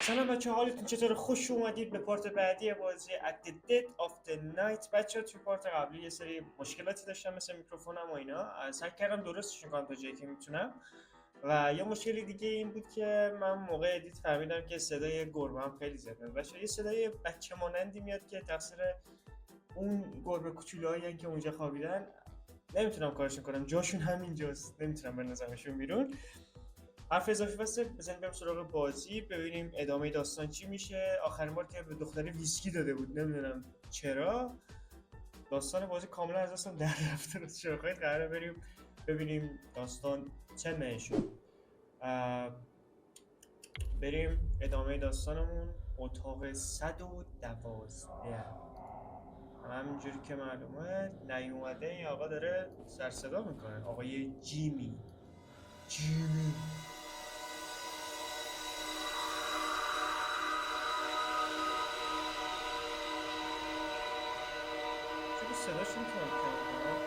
سلام بچه، حالتون چطور؟ خوش اومدید به پارت بعدی بازی At the Dead of the Night. بچه توی پارت قبلی یه سری مشکلاتی داشتم مثل میکروفونم و اینا. سعی کردم درستشون کنم تا جایی که میتونم. و یه مشکلی دیگه این بود که من موقع ادیت فهمیدم که صدای گربه هم خیلی زیاد میاد. بچه یه صدای بچه مانندی میاد که تقصیر اون گربه کوچولوهایی که اونجا خوابیدن. نمیتونم کارشون کنم، جاشون همینجاست، نمیتونم بندازمشون بیرون. حرف اضافی بسته، بزنیم بریم سراغ بازی ببینیم ادامه داستان چی میشه. آخرین بار که به دختره ویسکی داده بود، نمیدونم چرا داستان بازی کاملا از دستم در رفته. رو شوخی قراره بریم ببینیم داستان چه نشون. بریم ادامه داستانمون. اتاق 112. همینجوری که معلومه نیومده این آقا داره سر صدا میکنه، آقای جیمی. چون صداشون کم کنم.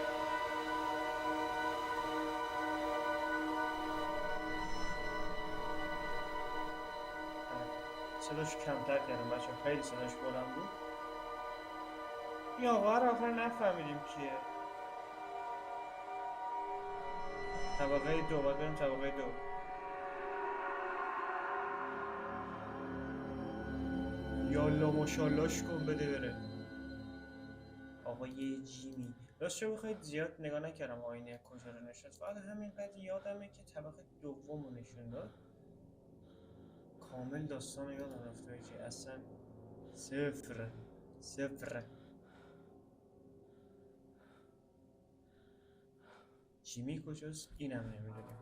صداش کمتر کردم بچه، خیلی صداش بلند بود. این آقا رو آخر نفهمیدیم کیه. طبقه دو، باید بریم طبقه دو. یالا ماشالاش کن بده بره. آقای جیمی. راست شو بخواید زیاد نگاه نکردم آینه کجا رو نشست، فقط همینقدر یادمه که طبقه دوم رو نشون داد. کامل داستان رو یادم رفته چی اصلا. صفر. جیمی کجاست؟ اینم نمیدونیم.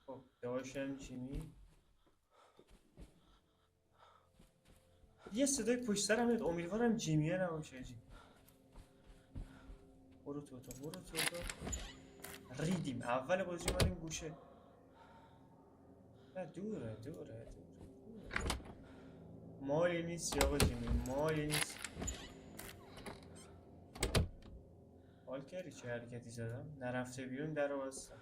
خب داشتم جیمی. یه صدای پشت سرم میاد، امیدوارم جیمیه نباشه. جیمی برو تو ریدیم اول بازی اومدیم گوشه. نه دوره مالی نیست یا آقا جیمی، مالی نیست. حال کردی چه حرکتی زدم؟ نرفته بیرون در رو بستم.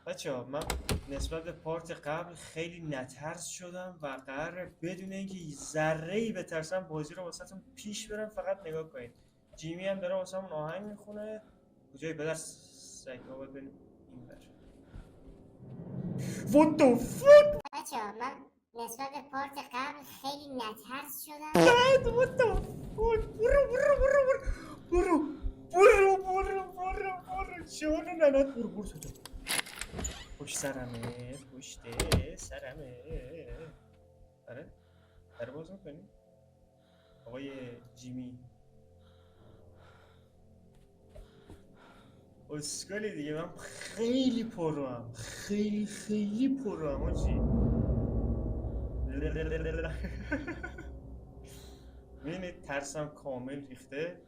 بچه ها من نسبت به پارت قبل خیلی نترس شدم و قراره بدون اینکه ذره ای بترسم بازی رو واسهتون پیش برم. فقط نگاه کنید، جیمی هم داره واسه همون آهنگ میخونه. کجایی به دست سگا باید بریم این بر. What the fuck؟ بچه ها من نسبت به پارت قبل خیلی نترس شدم. What the fuck؟ برو شون ننت. برو تو پشت سرمه، پشت سرمه. آره باز میکنی آقای جیمی. اسکالی دیگه، من خیلی پروام، خیلی پروام آجی. میبینید ترسم کامل ریخته.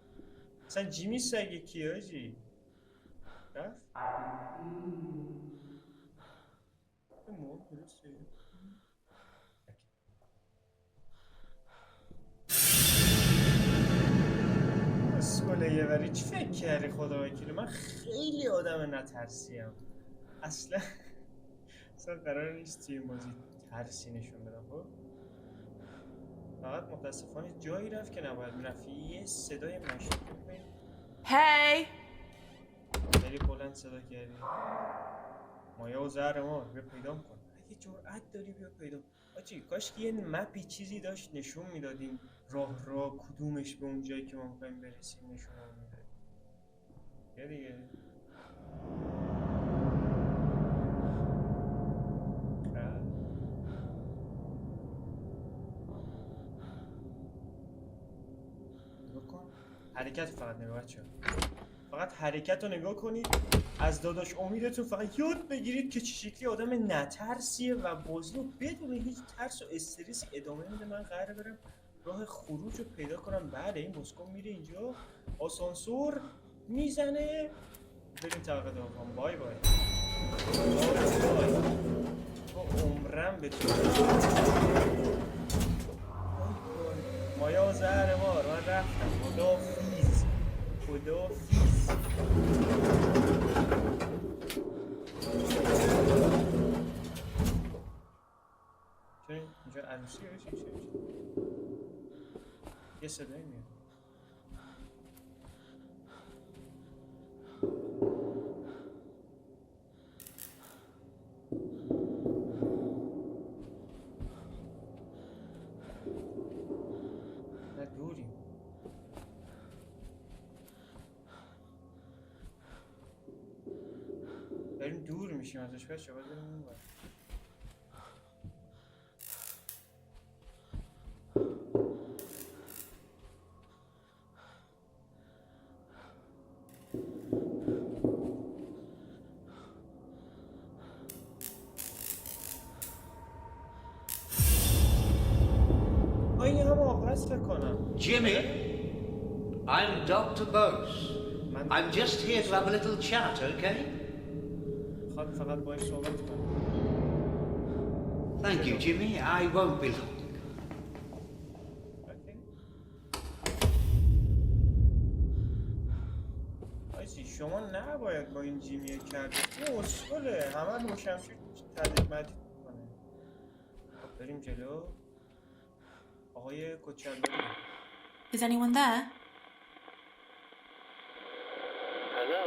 اصلا جیمی سگه کیه آجی؟ رفت؟ درسته. اسکاله یه وری چی فکر کردی خدا وکیلی؟ من خیلی آدم نترسیم اصلا قرار نیست توی این بازی ترسی نشون بدم. خب فقط متاسفانه جایی رفت که نباید میرفت. یه صدای مشکل کنید. هی خیلی بلند صدا کردی. مایه و زهر ما بیا پیدام کن. اگه جرأت داری بیا پیدا. آجی کاش که یه مپی چیزی داشت نشون میدادیم راه کدومش به اون جایی که ما میخوایم برسیم نشون میده. بیا دیگه. حرکت فقط نگاه فقط حرکت رو نگاه کنید. از داداش امیدتون فقط یاد بگیرید که چه شکلی آدم نترسیه و بازی رو بدون هیچ ترس و استرسی ادامه میده. من قراره برم راه خروج رو پیدا کنم. بله این بازیکن میره اینجا، آسانسور میزنه، بریم طبقه دوم. بای تو عمرم به تو مایا و زهر مار. من رفتم. خدافیز. یه صدایی میاد. نه دوریم. داریم دور میشیم ازش بچه باید بریم اون ور. این هم آقا هست فکر کنم. Jimmy, I'm Dr. Bose. I'm just here to have a little chat, okay? خواهد فقط باید صحبت کنم. Thank you, Jimmy. I won't be long. آیسی شما نباید با این جیمیه کرده. این اصوله همه روشمشیر تدید مدید کنه. خب بریم جلو. آقای کچلبری. Is anyone there? Hello?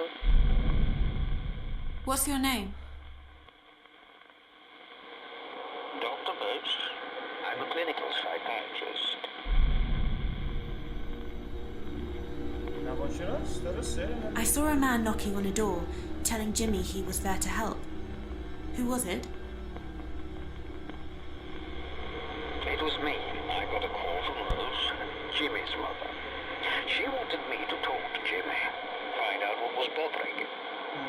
What's your name? Dr. Birch? I'm a clinical psychiatrist. روانشناس درسته؟ I saw a man knocking on a door, telling Jimmy he was there to help. Who was it? It was me. I got a call from Rose, Jimmy's mother. She wanted me to talk to Jimmy, find out what was bothering him.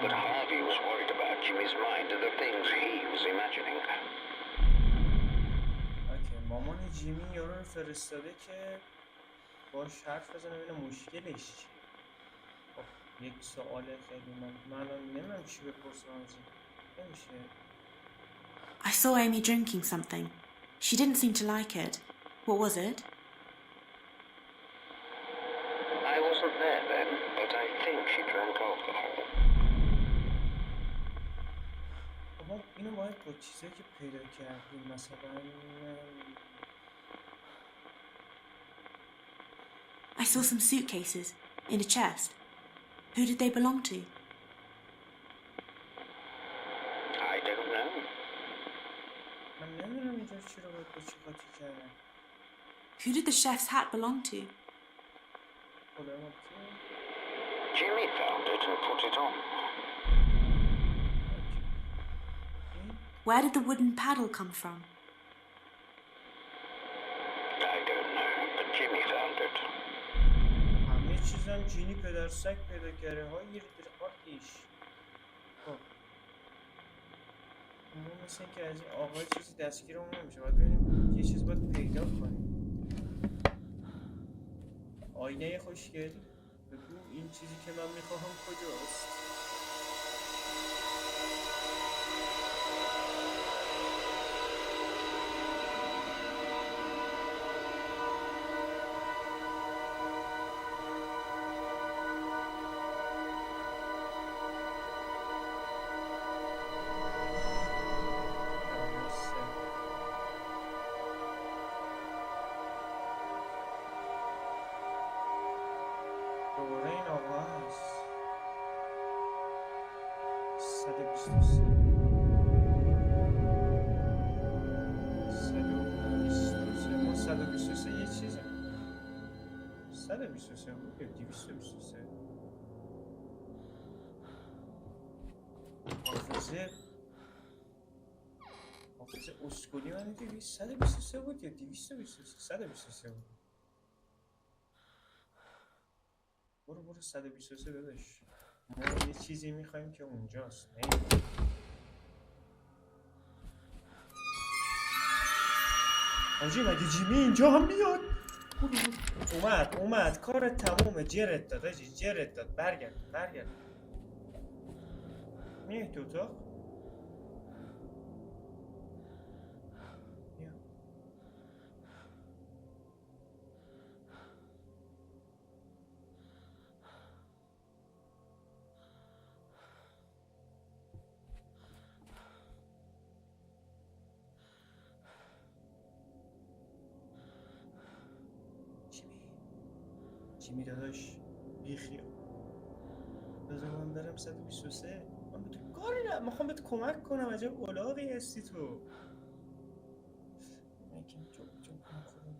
But Harvey was worried about Jimmy's mind and the things he was imagining. اوکی مامان جیمی یارو رو فرستاده که باش حرف بزنه ببینه مشکلش چیه. خب یک سوال خیلی من الان نمیدونم چی بپرسم از این. نمیشه. I saw Amy drinking something. She didn't seem to like it. What was it? I wasn't there then, but I think she drank alcohol. خب ما اینو باید با چیزایی که پیدا کردیم مثلا I saw some suitcases in a chest. Who did they belong to? I don't know. من نمیدونم اینجا چی رو باید با چی قاطی کردم. Who did the chef's hat belong to? خدا ما که Jimmy found it and put it on. Where did the wooden paddle come from? I don't know, but Jimmy found it. همه چیزم جینی پدر سگ پیدا کرده ها یه در آتیش. خب ما مثل که از این آقای چیزی دستگیرمون نمیشه باید ببینیم یه چیز باید پیدا کنیم. آینه خوشگل بگو این چیزی که من میخواهم کجاست. دوباره این آقا هست 123 ما 123 یه چیزه 123 بود یا 223 حافظه اسکولی من 123 بود یا 223 123 بود برو 123 داداش ما یه چیزی میخوایم که اونجاست آجی مگه جیمی اینجا هم میاد اومد کار تمومه جرت داد آجی جرت داد برگرد میای تو اتاق بیا جیمی داداش بیخیال. بذار من برم 123. من به تو کاری ندارم، میخوام بهت کمک کنم. عجب الاغی هستی تو. من یکم جب کنم خودم.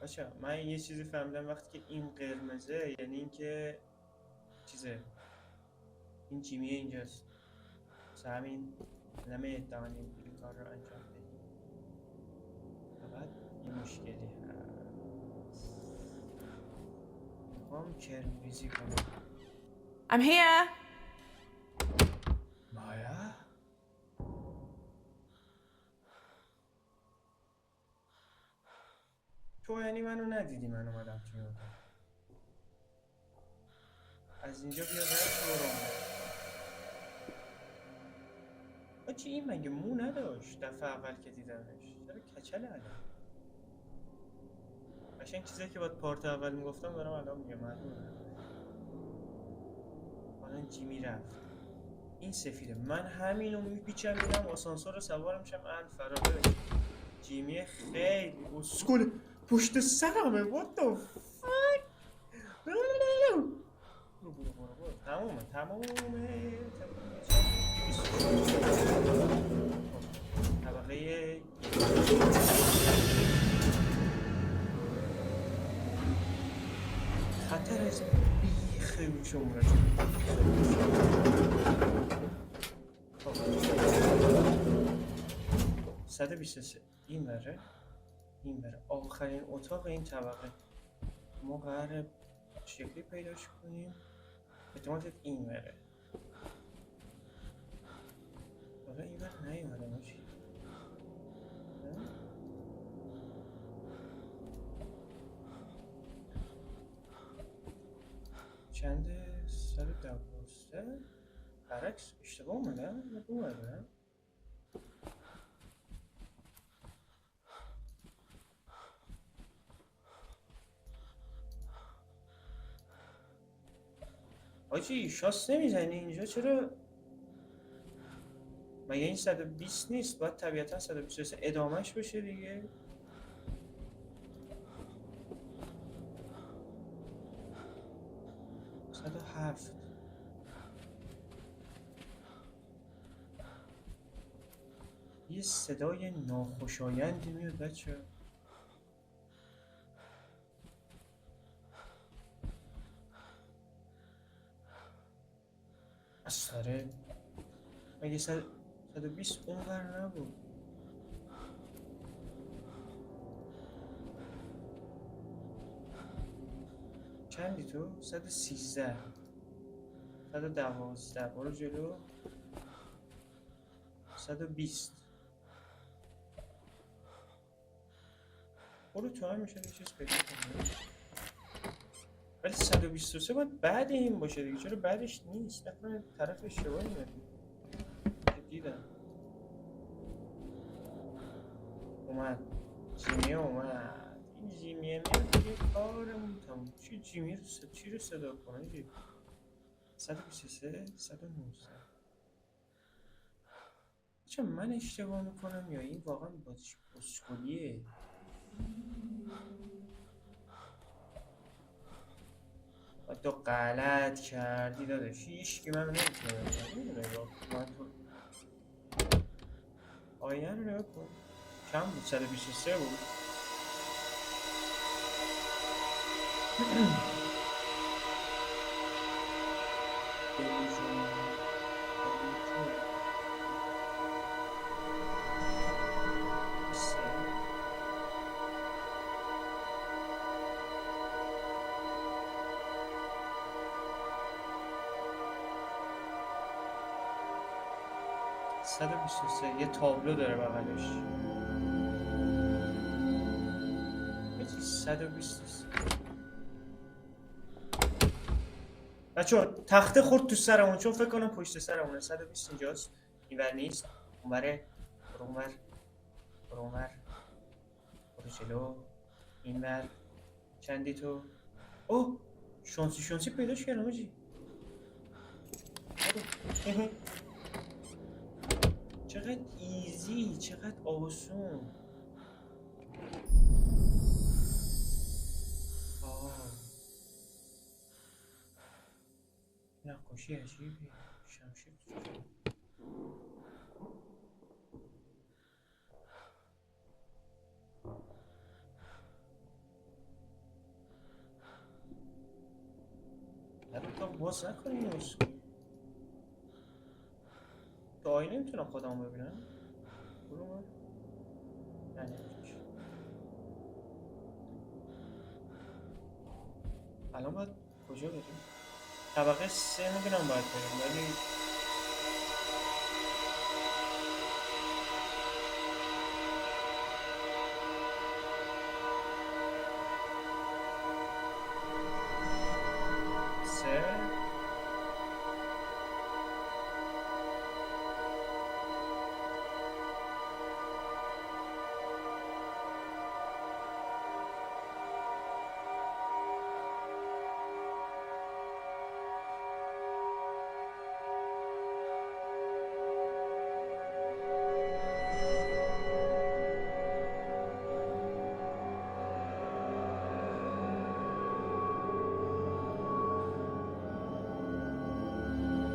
بچه من یه چیزی فهمیدم، وقتی که این قرمزه یعنی اینکه چیزه، این جیمیه اینجاست. واسه همین نمی‌توانیم این کار رو انجام بدیم. فقط یه مشکلی هست. میخوام کرمریزی کنم. I'm here. مایا؟ تو یعنی منو ندیدی من اومدم توی اتاق. از اینجا بیا رد برام. آجی این مگه مو نداشت دفعه اول که دیدمش؟ چرا کچله الان؟ قشنگ چیزایی که باید پارت اول میگفتم دارم الان میگم. معلومه الان جیمی رفت. این سفیده. من همینو میپیچم میرم آسانسور رو سوار میشم فرار. جیمی خیلی اسکول پشت سرمه. what the fuck. برو تمومه طبقه خطر از بیخ شماره 123. این بره آخرین اتاق این طبقه. ما قراره شکلی پیداش کنیم. احتمالت این بره. حالا این بره نیومده باشی. چنده؟ 112. برعکس اشتباه اومدم یا دو اومدم؟ آجی شاست نمیزنی اینجا چرا؟ مگه این 120 نیست؟ باید طبیعتا 123 ادامهش بشه دیگه. صد و هفت. یه صدای ناخوشایندی میاد بچه. اثره مگه 120 اونور نبود؟ چندی تو؟ 113 112. برو جلو. 120. برو تو هم میشه یه چیز پیدا کنیم. ولی 123 باید بعد این باشه دیگه. چرا بعدش نیست؟ نکنه طرف اشتباهی میاد. دیدم اومد جیمی اومد. این جیمیه میاد دیگه کارمون تموم. جیمی رو چی رو صدا کنه جی؟ 123 119. چه من اشتباه میکنم یا این واقعا بازیش بسکولیه؟ تو غلط کردی داداش. هیچ که من نمیتونم نگاه کنم. آینه رو نگاه کن. چند بود؟ 123 بود. یه تابلو داره بغلش. یه 120. بچه‌ها تخته خورد تو سرمون چون فکر کنم پشت سرمونه. 120 اینجاست. اینور نیست. اونوره. برو اونور. برو جلو. اینور. چندی تو؟ اوه شانسی پیداش کردم آجی. چقدر ایزی، چقدر آسون. نقاشی عجیبی شمشیر الان تا باز نکنیم تو آینه نمیتونم خودمو ببینم برو من نه الان باید کجا بریم؟ طبقه 3 میدونم باید بریم ولی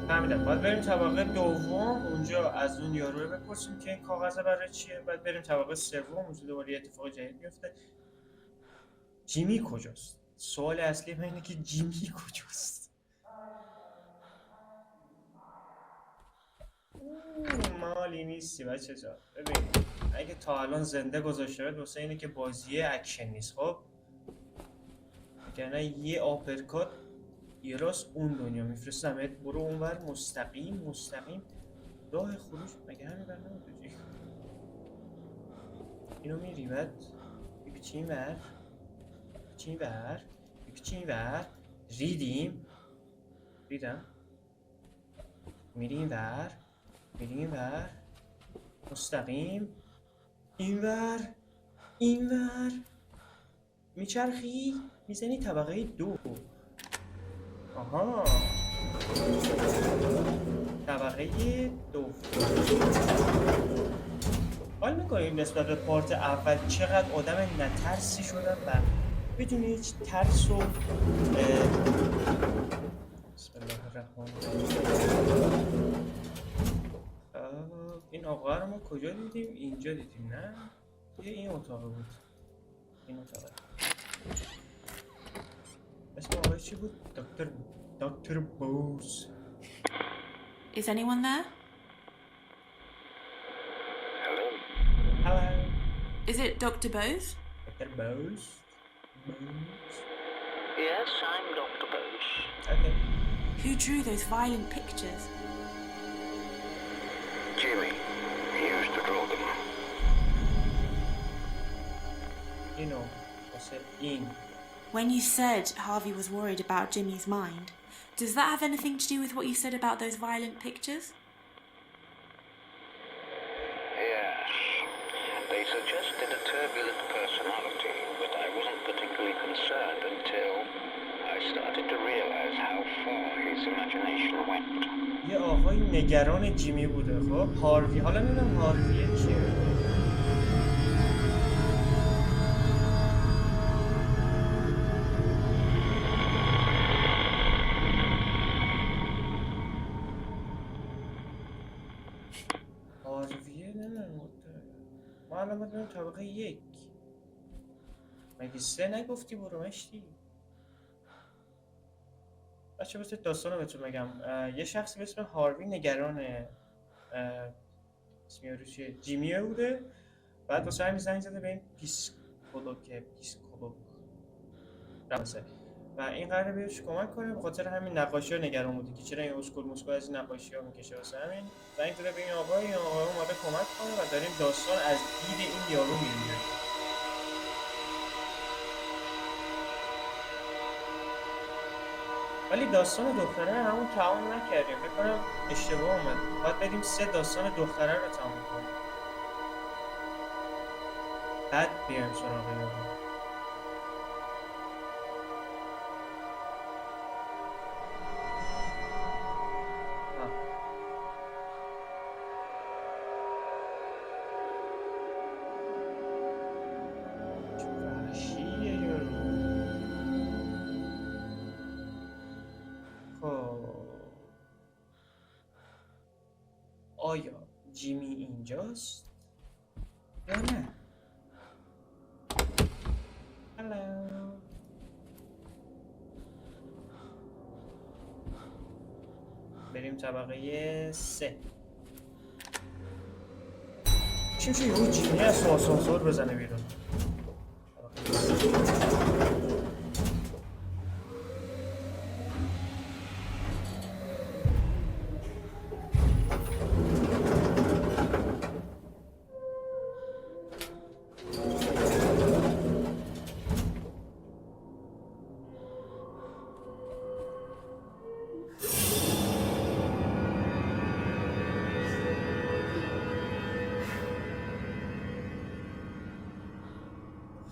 فهمیدم باید بریم طبقه دوم اونجا از اون یارو بپرسیم که این کاغذ برای چیه بعد بریم طبقه سوم اونجا دوباره یه اتفاق جدید میفته جیمی کجاست؟ سوال اصلی من اینه که جیمی کجاست؟ مالی نیستی بچه جان ببین اگه تا الان زنده گذاشته باید واسه اینه که بازی اکشن نیست خب یعنی یه آپرکات یه راست اون دنیا میفرستمت برو اونور مستقیم راه خروج مگه همین بر نمیدونی اینو میری بعد بپیچی این ور ریدم میری این ور مستقیم این ور میچرخی میزنی طبقه 2 آها طبقه 2 حال میکنیم نسبت به پارت اول چقدر آدم نترسی شدم و بدون هیچ ترس و بسم الله الرحمن الرحیم این آقا رو ما کجا دیدیم؟ اینجا دیدیم نه؟ یه این اتاق بود این اتاق اسم آقای چی بود؟ دکتر بوز Is anyone there? Hello? Hello Is it Dr. Bose? Dr. Bose? Yes, I'm Dr. Bose. Okay Who drew those violent pictures? Jimmy. He used to draw them. You know what's it in When you said Harvey was worried about Jimmy's mind, does that have anything to do with what you said about those violent pictures? Yes. They suggested a turbulent personality, but I wasn't particularly concerned until I started to realize how far his imagination went. یه آقای نگران جیمی بوده خب هاروی حالا نمیدونم هارویه چیه هارویه نمیدونم ما الان باید بریم طبقه 1 مگه 3 نگفتی برو مشتی بچه بسید داستان رو بهتون بگم یه شخصی به اسم هاروی نگران اسم یارو چیه جیمیه بوده بعد واسه همین زنگ زده به این پیسکولوگ رمزه و این قراره بهش کمک کنه به خاطر همین نقاشی ها نگران بوده که چرا این اسکول از این نقاشی ها میکشه واسه همین زنگ زده به این آقا اومده کمک کنه و داریم داستان از دید این یارو میبینیم ولی داستان دختره همون تمام نکردیم فکر کنم اشتباه اومد باید بریم 3 داستان دختره رو تمام کنیم بعد بیایم سراغ یارو آیا جیمی اینجاست یا نه؟ هلو. بریم طبقه 3. چی میشه یهو جیمی از تو آسانسور بزنه بیرون؟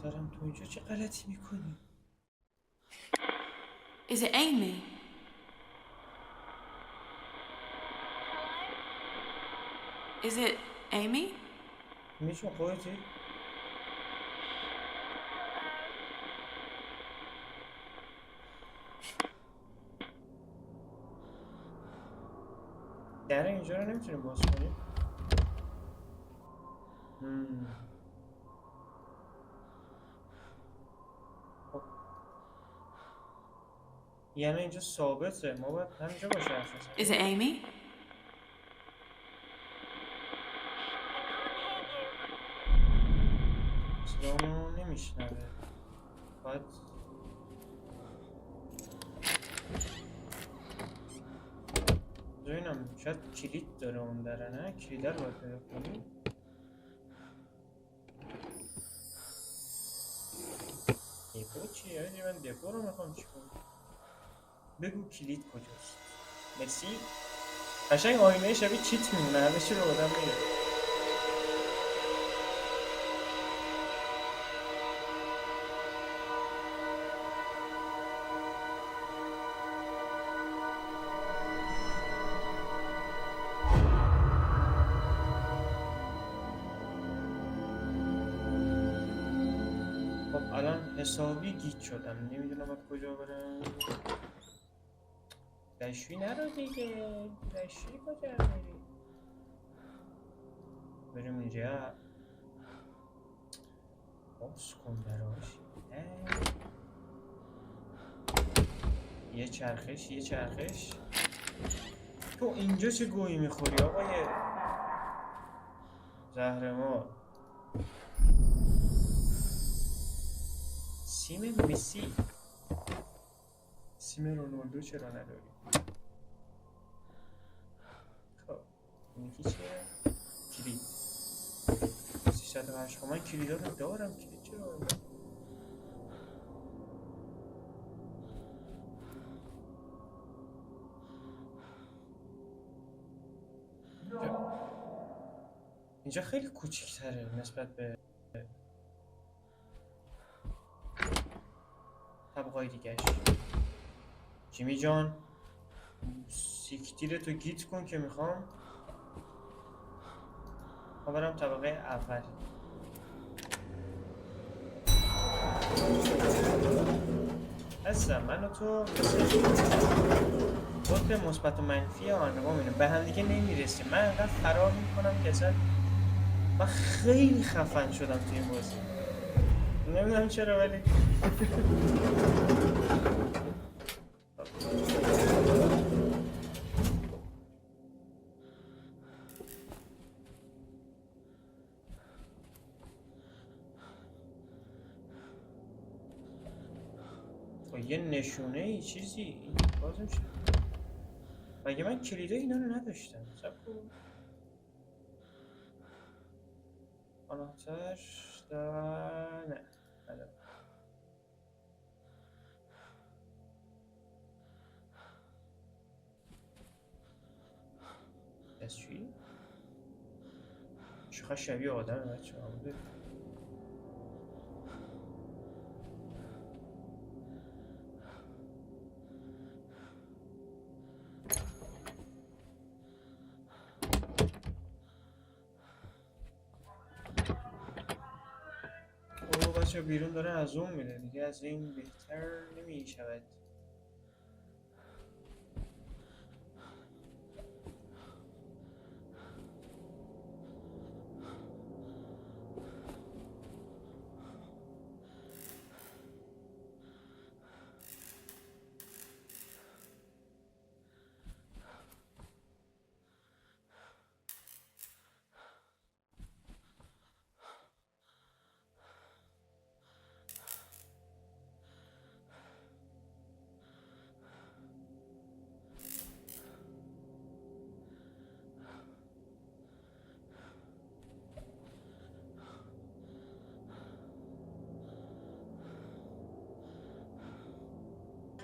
دخترم تو اینجا چه غلطی میکنی؟ Is it Amy? Is it Amy? میشون خودتی؟ در اینجا رو نمیتونیم باز کنیم؟ خب. یعنی اینجا ثابته، ما باید همینجا باشه حرف بزنیم. Is it Amy? صدامو نمیشنوه. باید ببینم شاید کلید داره اون داره، نه؟ کلیده رو باید پیدا کنیم. دپو چیه؟ یعنی من دپو رو میخوام چی کنم؟ بگو کلید کجاست؟ مرسی. قشنگ آینه شبیه چیت میمونه، همه چی رو آدم میره. خب الان حسابی گیت شدم، نمیدونم باید کجا برم. دشوی نرو دیگه، دشوی کجا میری؟ بریم اینجا. باز کن دراش. یه چرخش یه چرخش. تو اینجا چه گویی میخوری آقای زهرمار؟ سیم مسی، سیم رونالدو چرا نداری؟ خب این یکی چیه؟ کلید 308. خب من کلیدا رو دارم، کلید چرا دارم؟ اینجا خیلی کوچیک‌تره نسبت به طبقه‌های دیگه‌اش. جیمی جان سیکتیرتو گیت کن که میخوام برم طبقه اول. هستم من و تو مثل قطب مثبت و منفی آنما می‌بینیم، به هم دیگه نمیرسیم. من انقدر فرار میکنم که اصلا من خیلی خفن شدم تو این بازی، نمیدونم چرا ولی یه نشونه ای چیزی باز میشه. مگه من کلیده اینا رو نداشتم؟ سب کن آناتر نه ندارم. دستشویی چقدر شبیه آدمه بچه ها. بچه بیرون داره از اون میده دیگه، از این بهتر نمی شود.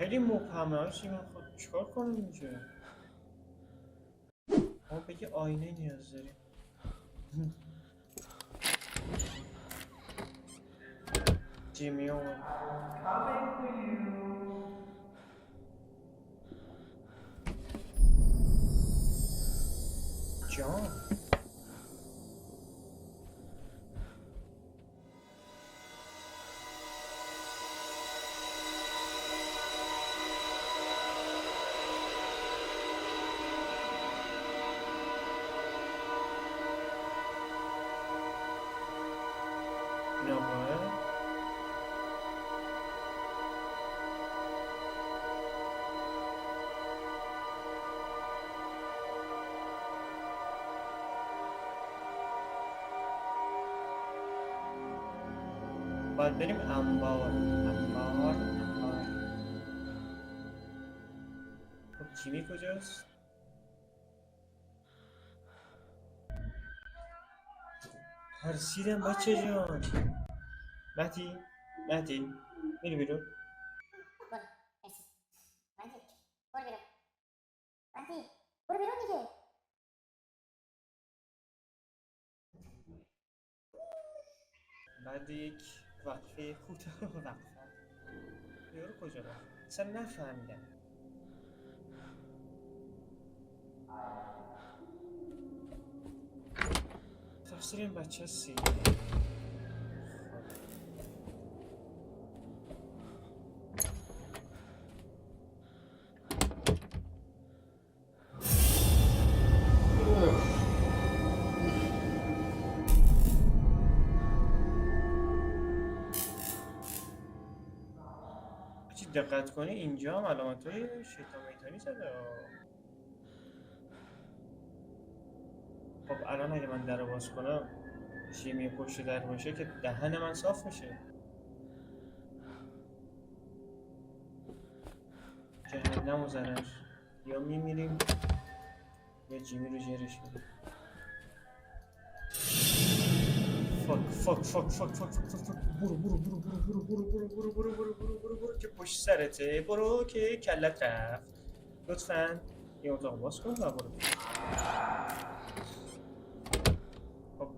خیلی مبهمه هاشی. من خود چیکار کنم اینجا؟ ما به یه آینه نیاز داریم. جیمی اومد. جان نوه باید بریم انبار. خب جیمی کجاست؟ ترسیدم بچه جان. مهدی میری بیرون؟ برو مرسی. مهدی برو بیرون. مهدی برو بیرون دیگه. بعد یک وقفه کوتاه یارو کجا رفت؟ اصلا نفهمیدم. تفسیر این بچه سی. دقت کنی اینجا هم علامت های شیطان میتانی زده. خب الان اگه من در رو باز کنم جیمی پشت در باشه که دهن من صاف میشه. جهنم و زنش. یا میمیریم یا جیمی رو جرش میدیم. فاک برو که پشت سرته. برو که کلت رفت. لطفاً یه اتاق باز کن و برو. خب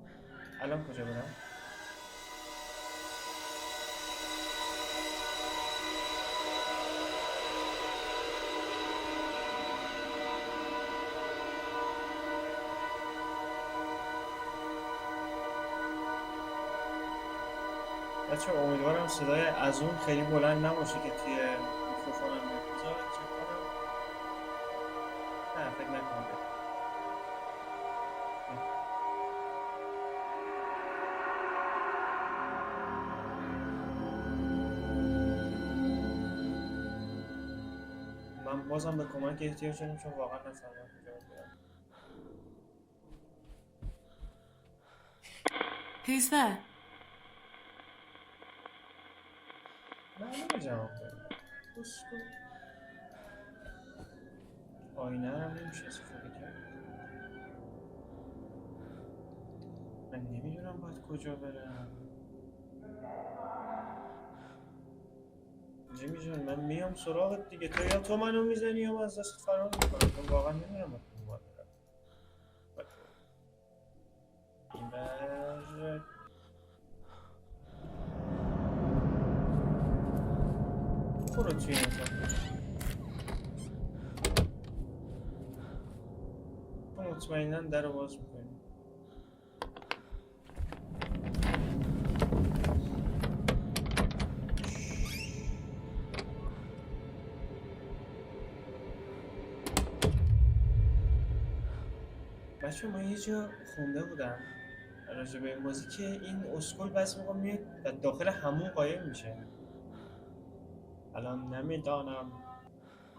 الان کجا برم؟ بچه امیدوارم صدای از اون خیلی بلند نباشه که توی میکروفونم بیاد. بذار چک کنم. نه فکر نکنم بیاد. من بازم به کمک احتیاج دارم چون واقعا نفهمیدم کجا برم. Who's there? معلومه جواب دارم. آینه هم نمیشه استفاده کرد. من نمیدونم باید کجا برم. جیمی جان من میام سراغت دیگه. تو یا تو منو میزنی یا من از دست فرار میکنم. من واقعا نمیدونم باید کجا برم. این بر برو توی این اتاق. مطمئناً در رو باز میکنی. بچه من یه جا خونده بودم راجع به این بازی که این اسکول بعضی موقع میاد و داخل همون قایم میشه. الان نمیدانم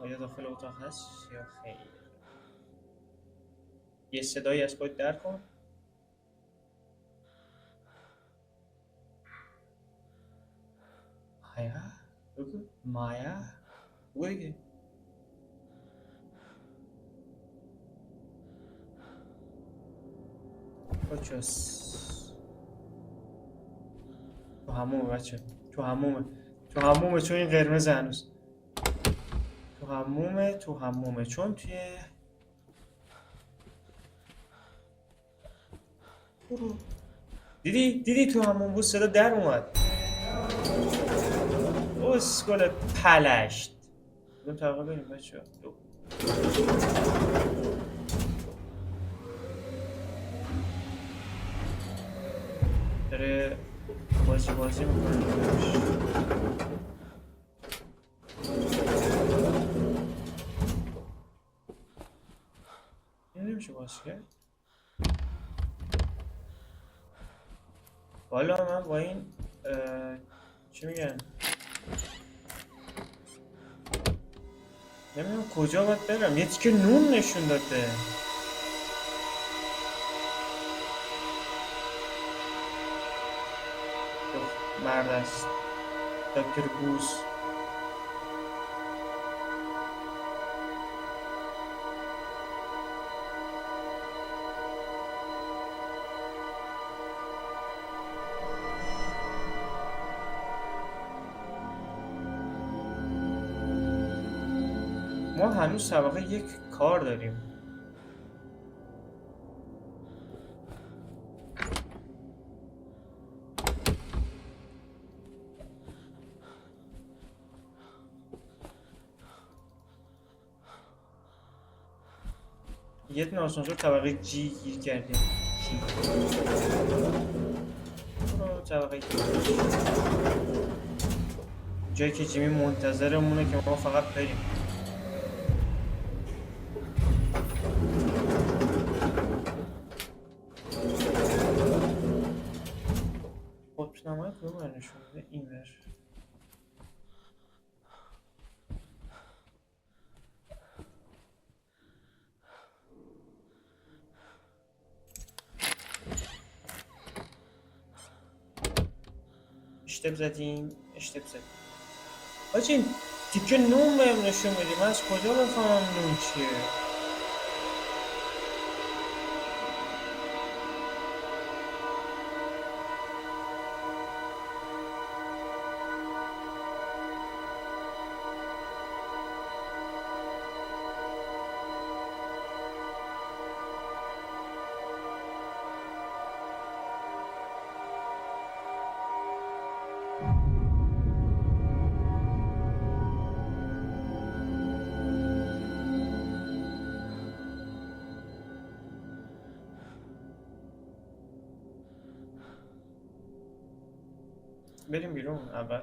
آیا داخل اتاق هست یا خیر. یه صدایی از خود در کن. مایا؟ بگو مایا؟ بگو دیگه. کجاست؟ تو همومه بچه. تو همومه چون این قرمز هنوز. تو حمومه چون توی برو. دیدی تو حموم بود صدا در اومد. اسکل پلشت. بریم طبقه بریم بچه ها. داره بازی میکنه. این نمیشه باز کرد. والا من با این چی میگن نمیدونم کجا باید برم. یه تیکه نون نشون داده. مرد است دکتر گوز. ما هنوز طبقه یک کار داریم. یه دونه آسانسور طبقه جی گیر کردیم. برو طبقه جی. جایی که جیمی منتظرمونه که ما فقط بریم. نمای کدوم رو نشون بده این بر اشتب زدیم. آجین تیکه نون بهم نشون بدیم. من از کجا بفهمم نون چیه؟ بریم بیرون اول.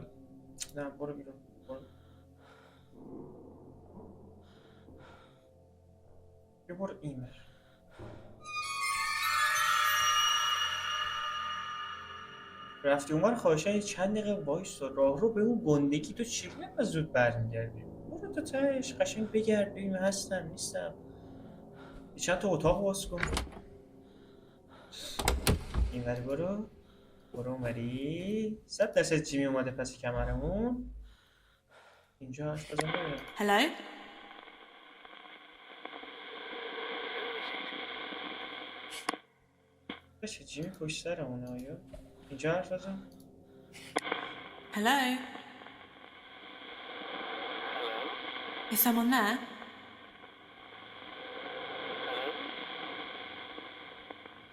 نه برو بیرون. برو این بر. رفتی اونور خواهشان یه چند دقیقه وایسا. راه رو به اون گندگی تو چجوری انقدر زود برمیگردی؟ برو تا تهش قشنگ بگرد ببین هستم نیستم. یه چند تا اتاق باز کن. اینوری برو اونوری. 100% جیمی اومده پس کمرمون. اینجا هست بازم بریم. Hello? باشه جیمی پشت سرمونه آیا؟ اینجا حرف بزن. Hello? Is someone there?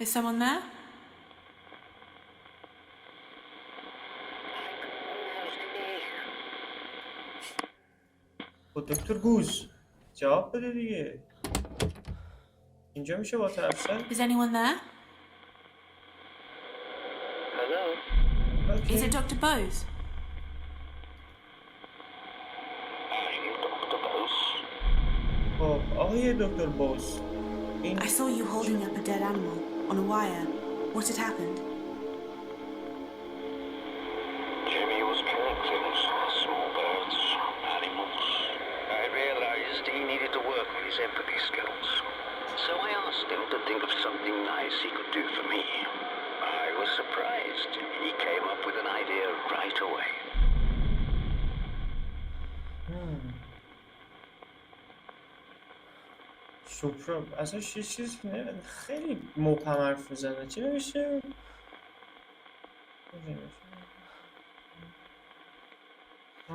Is someone there? دکتر گوز جواب بده دیگه. اینجا میشه با طرف سر. Is anyone there? Okay. Is it Dr. Bose? خب آقای دکتر بوز این I saw you holding up a dead animal on a wire. What had happened? Jimmy was killing things, small birds, animals. I realized he needed to work on his empathy skills. So I asked him to think of something nice he could do for me. I was surprised. He came up with an idea right away. سوپرا ازش یه چیز خیلی مبهم حرف میزنه. چی نمیشه؟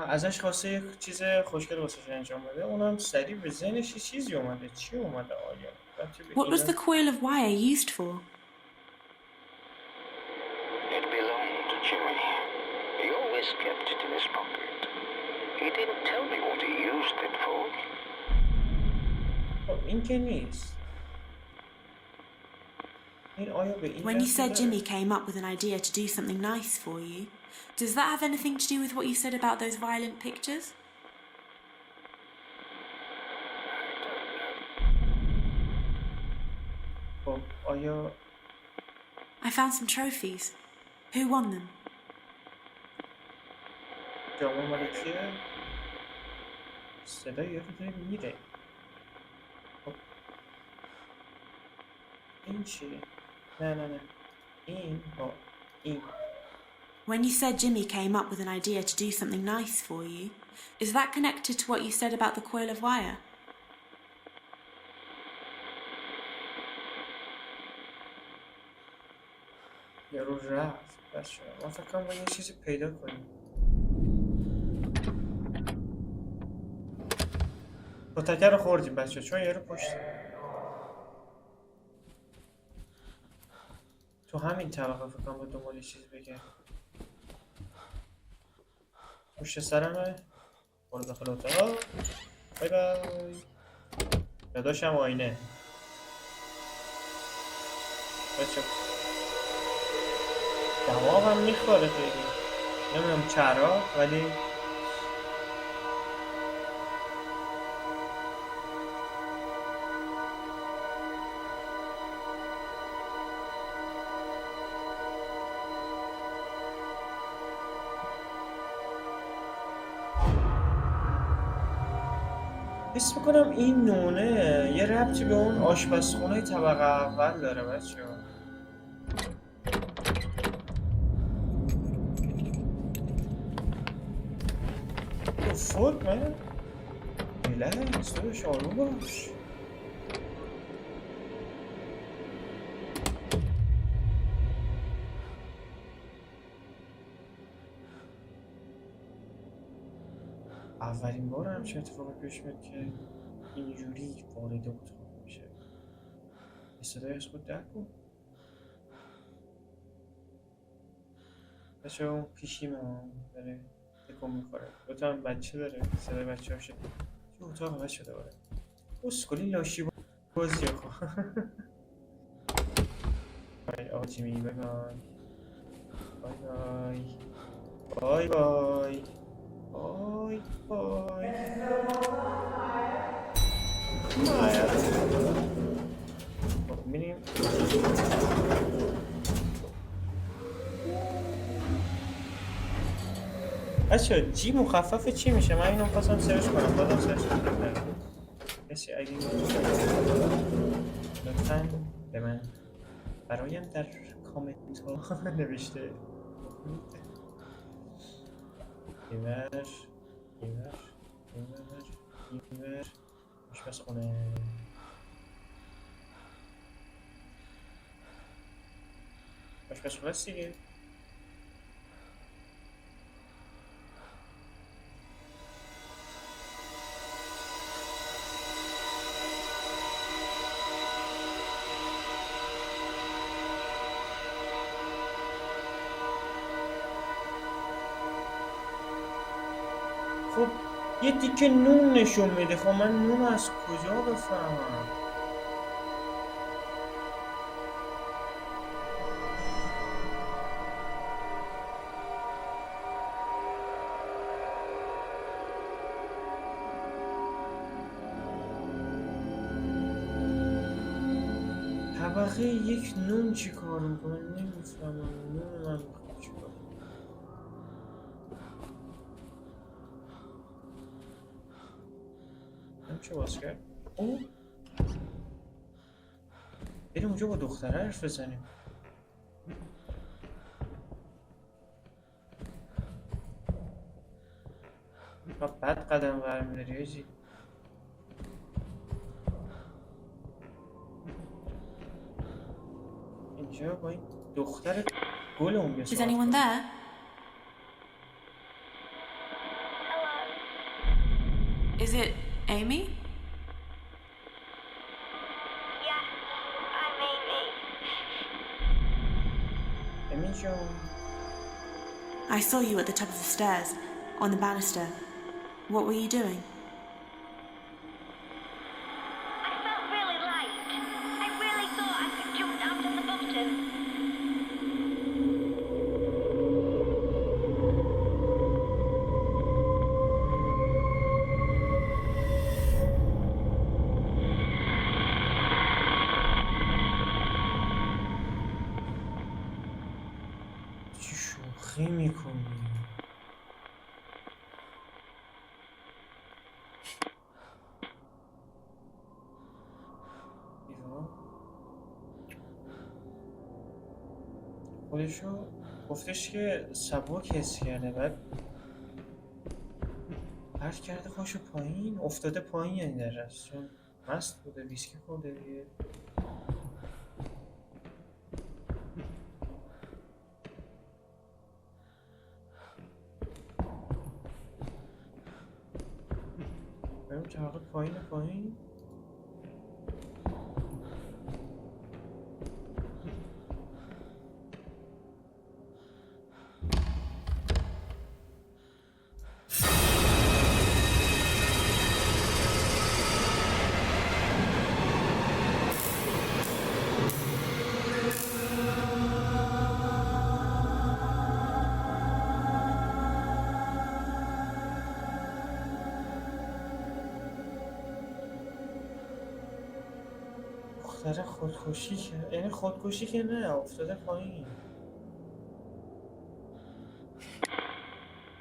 ازش خواسته یک چیز خوشگل واسش انجام بده، اونم سریع به ذهنش یه چیزی اومده. چی اومده آیا؟ ربطی به What was اینا- the coil of wire used for? It belonged to Jimmy. He always kept it in his pocket. He didn't tell me what he used it for. خب این که نیست. این آیا به این When you ربطی said داره؟ Jimmy came up with an idea to do something nice for you, does that have anything to do with what you said about those violent pictures? خب آیا I found some trophies. Who won them? جامعه مال کیه؟ صدای یارو داره میره. خب این چیه؟ نه این این When you said Jimmy came up with an idea to do something nice for you, is that connected to what you said about the coil of wire? یارو رفت. بچه ما فکر کنم باید یه چیزی پیدا کنیم. با تکر رو خوردیم بچه چون یارو پشت تو همین طبقه فکر کنم با دنبال یه چیز بگه. پشت سرمه. برو داخل اتاق. بای بای. داداشم آینه. بچه دماغم میخوره خیلی. نمیدونم چرا ولی حس میکنم این نونه یه ربطی به اون آشپزخونه طبقه اول داره بچه ها. فوت من ریلکس داداش آروم باش. اولین بار همچین اتفاقی پیش میاد که اینجوری وارد اتاق میشه. یه صدای از خود در کن بچه اون پیشی ما داره تکون میخوره. دوتا هم بچه داره صدای بچه هاشه تو اتاق بچه داره اسکولی لاشی بازی خوا. بای آقا جیمی بای بای بای بای بای بای بای مایا. خب میریم بچه جی مخفف چی میشه؟ من اینو خواستم سرچ کنم بازم سرچ کنم. کسی اگه لطفاً به من برایم در کامنت ها نوشته اینور آشپزخونه. آشپزخونه است دیگه. خب یه دیگه نون نشون میده. خب من نون از کجا بفهمم؟ طبقه یک نون چی کار میکنه نمیفهمم. نون من میخوام چی کار کنم. چه باز کرد؟ او بریم اونجا با دختره حرف بزنیم. بد قدم برمیداری هجی. اینجا با این دختر گل اون Is anyone there? Amy? Yeah, I'm Amy. امی جون I saw you at the top of the stairs, on the banister. What were you doing? I felt really light. I really thought I could jump down to the bottom. چی شوخی میکنی؟ ایوا خودشو گفتش که سبک حس کرده، بعد پرت کرده خودشو پایین، افتاده پایین، یعنی در رست چون مست بوده، ویسکی خورده دیگه. بریم طبقه پایین. دختره خودکشی کرد، یعنی خودکشی که نه، افتاده پایین.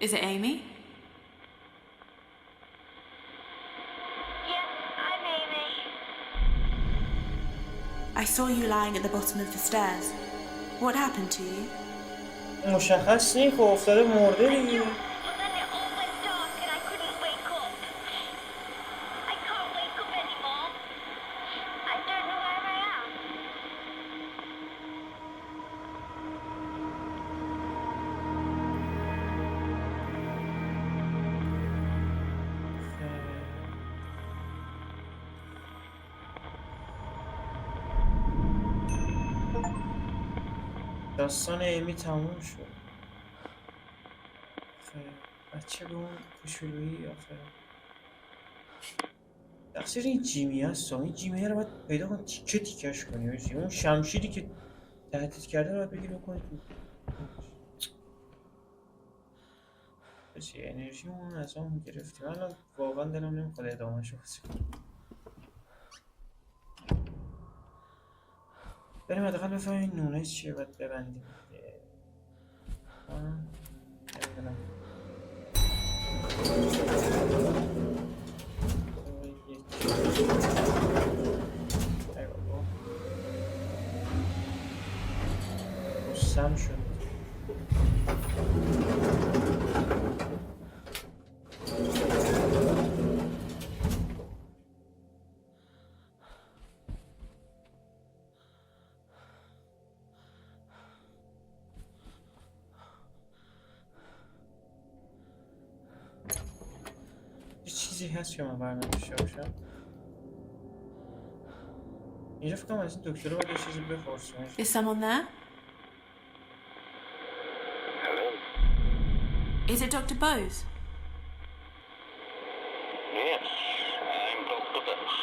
Is it Amy? Yeah, I'm Amy. I saw you lying at the bottom of the stairs. What happened to you? مشخص نیست، خب افتاده مرده دیگه. But then it all went dark and I couldn't wake up. I can't wake up anymore. I don't know where I am. داستان ایمی تموم شد. بچه به اون کوچولویی آخه تقصیر این جیمی هست. این جیمی رو باید پیدا کن، تیکه تیکش کنی. اون شمشیری که تهدید کرده رو باید بگیری بکنی تو. بچه انرژیمون از اون گرفتیم. الان واقعا دلم نمیخواد ادامه‌شو بازی کنم. بریم حداقل بفهمیم نونه چیه باید ببندیم. نمیدونم. ای بابا رستم شد. یه چیزی هست که من برنامه‌داشته باشم. اینجا فکر کنم از این دکتر باید یه چیزی بپرسیم. Is someone there? Hello? Is it Dr. Bose? Yes, I'm Dr. Bose.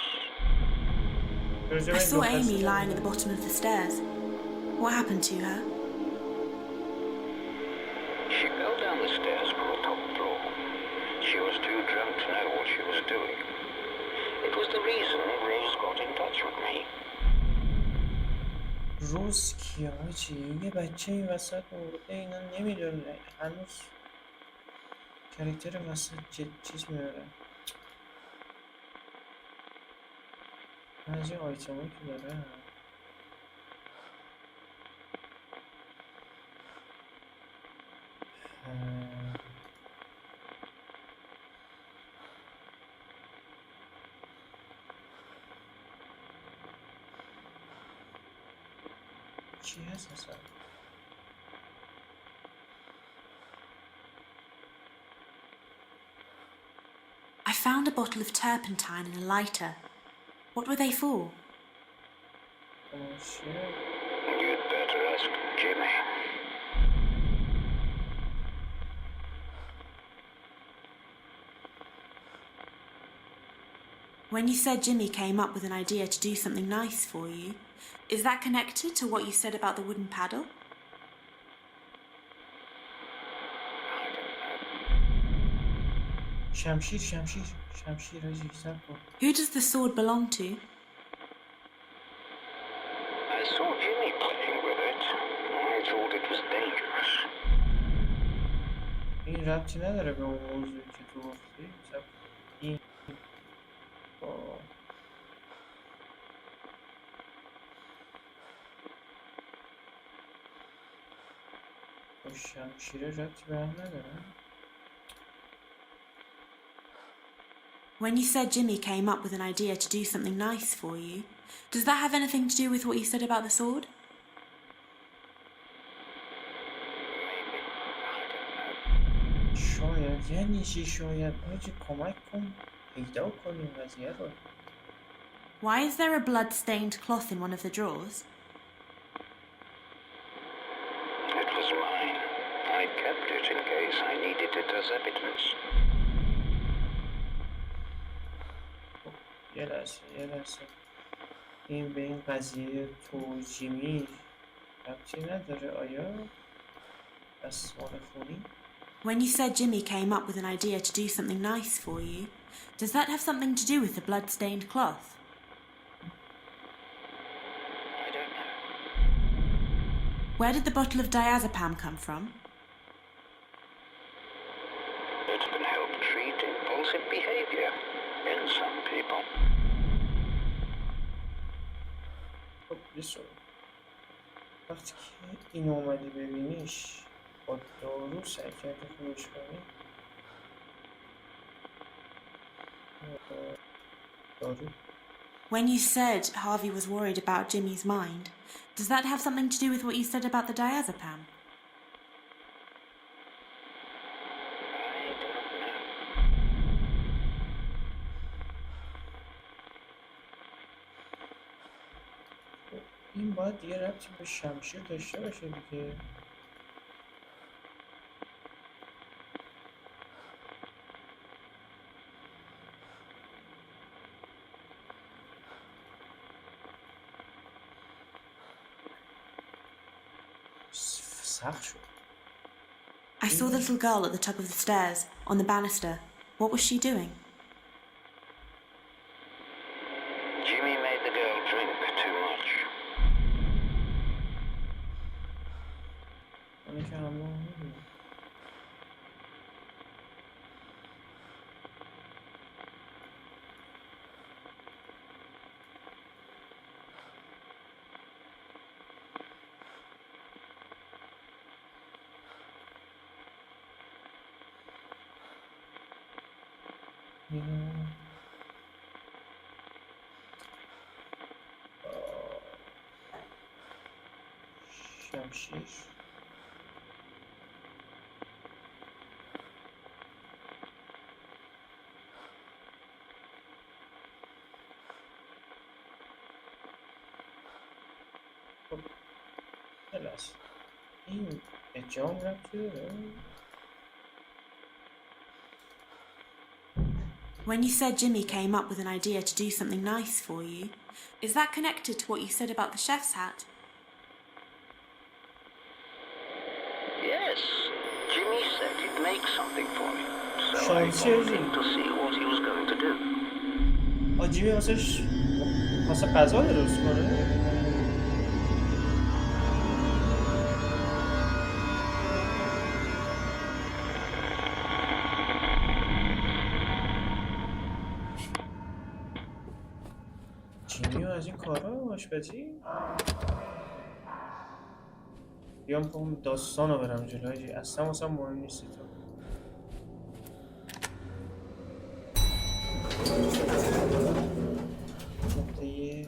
I saw Amy lying at the bottom of the stairs. What happened to her? She fell down the stairs from the top floor. She was too drunk to know what she was doing. It was the reason Rose got in touch with me. روز کیه آجی؟ یه بچه این وسط مرده، اینا نمیدونه هنوز کرکتر وسط چیز میاره. از این آیتم هایی که داره چی هست اصلا؟ I found a bottle of turpentine and a lighter. What were they for? Oh shit. You'd better ask Jimmy. When you said Jimmy came up with an idea to do something nice for you, is that connected to what you said about the wooden paddle? شمشیر حاجی سب کن. Who does the sword belong to? I saw Jimmy playing with it. I thought it was dangerous. این ربطی نداره به اون موضوعی که تو گفتی. سب این با شمشیر ربطی به هم نداره. When you said Jimmy came up with an idea to do something nice for you, does that have anything to do with what you said about the sword? شاید یعنی چی شاید حاجی کمک کن پیدا کنیم قضیه رو. Why is there a blood-stained cloth in one of the drawers? It was mine. I kept it in case I needed it as evidence. یه لحظه این به این قضیه تو جیمی ربطی نداره آیا؟ دستمال خونی؟ When you said Jimmy came up with an idea to do something nice for you, does that have something to do with the blood-stained cloth? I don't know. Where did the bottle of diazepam come from? It can help treat impulsive behavior in some people. خب یه سوال وقتی که این اومدی ببینیش با دارو سعی کردی خوبش کنی؟ دارو؟ When you said Harvey was worried about Jimmy's mind, does that have something to do with what you said about the diazepam? I don't know. این باید یه ربطی به شمشیر داشته باشه دیگه. سخت شد. I saw the little girl at the top of the stairs, on the banister. What was she doing? Jimmy made the girl drink too much. اونی که همه میدونم. شمشیر خب بلاس این به جام ربطی داره؟ When you said Jimmy came up with an idea to do something nice for you, is that connected to what you said about the chef's hat? Yes, Jimmy said he'd make something for me. So I شانسی followed him to see what he was going to do. جیمی واسه غذا درست کنه؟ جیمی از این کارا آشپزی؟ بیام پاهم داستان رو برم جلوی اصلا واسه مهم نیستی تو. نقطه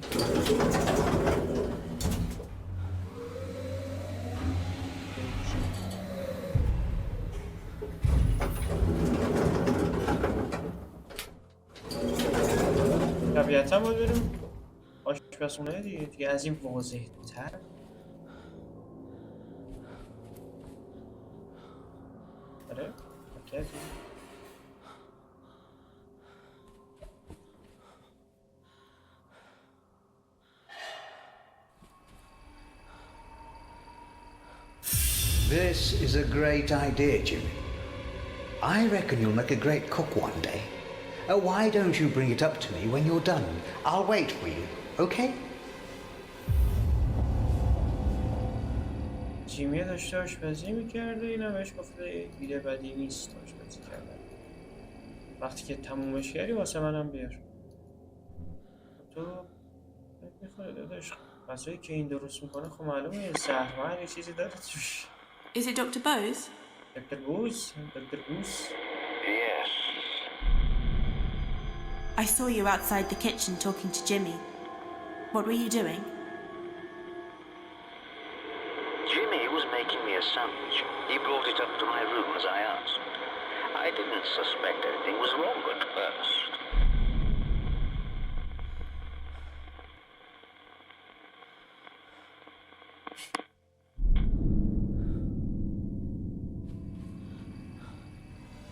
طبیعتا باید بریم آشپزخونه دیگه از این واضح تر. آره اوکی. This is a great idea, Jimmy. I reckon you'll make a great cook one day. Why don't you bring it up to me when you're done? I'll wait for you, okay? جیمی داشته آشپزی میکرده، اینا بهش گفته ایده بدی نیست آشپزی کردن. وقتی که تمومش کردی واسه منم بیار. تو میخوره داداش، غذایی که این درست میکنه خب معلومه یه زهر یه چیزی داره توش. Is it Dr. Bose? دکتر بوز. Yes. I saw you outside the kitchen talking to Jimmy. What were you doing? Jimmy was making me a sandwich. He brought it up to my room as I asked. I didn't suspect anything was wrong at first.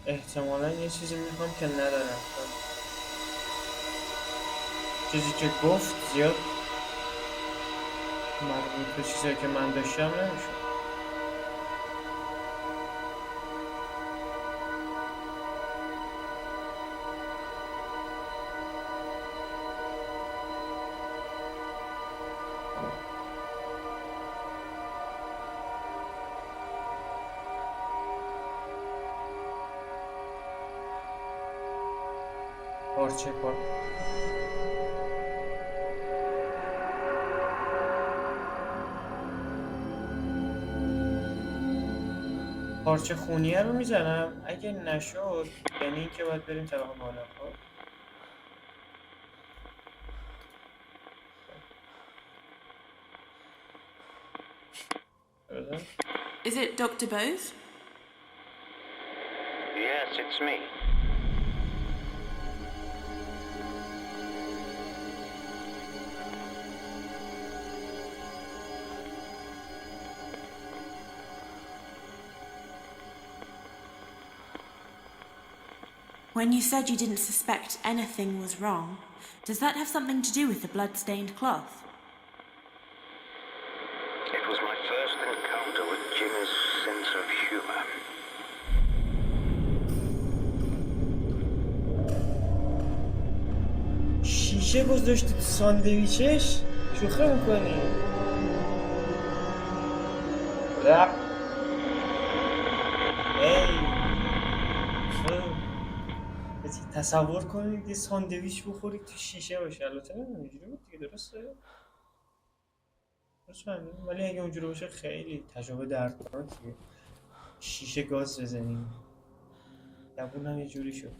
احتمالا یه چیزی میخوام که ندارم. چیزی که گفت زیاد مربوط به چیزایی که من داشتم نمیشه. پارچه پارچه خونیه رو میزنم، اگه نشد یعنی این که باید بریم طبقه بالا. Is it Dr. Bose? Yes, it's me. When you said you didn't suspect anything was wrong, does that have something to do with the blood-stained cloth? It was my first encounter with Jimmy's sense of humor. شیشه گذاشتی تو ساندویچش؟ شوخی میکنی؟ رپ تصور کنید یه ساندویچ بخورید تو شیشه باشه. البته نمیدونم اینجوری بود دیگه، درسته؟ درست فهمیدم، ولی اگه اونجوری باشه خیلی تجربه دردناکیه. شیشه گاز بزنیم دبونم یه جوری شد.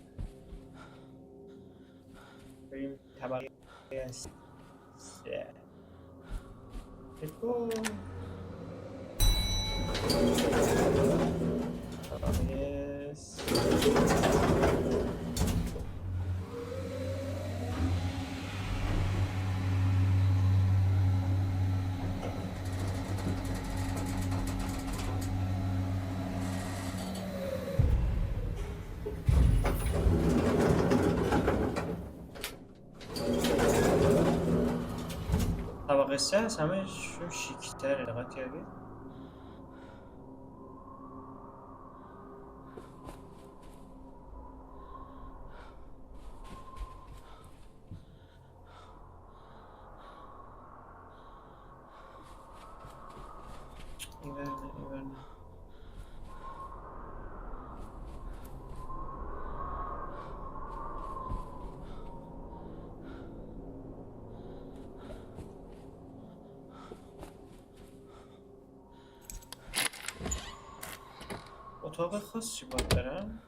بریم طبقه است بکن طبقه است. طبقه سه هست، همه شون شیک‌تره. دقت کردید؟ این اتاق خاصی باید برم.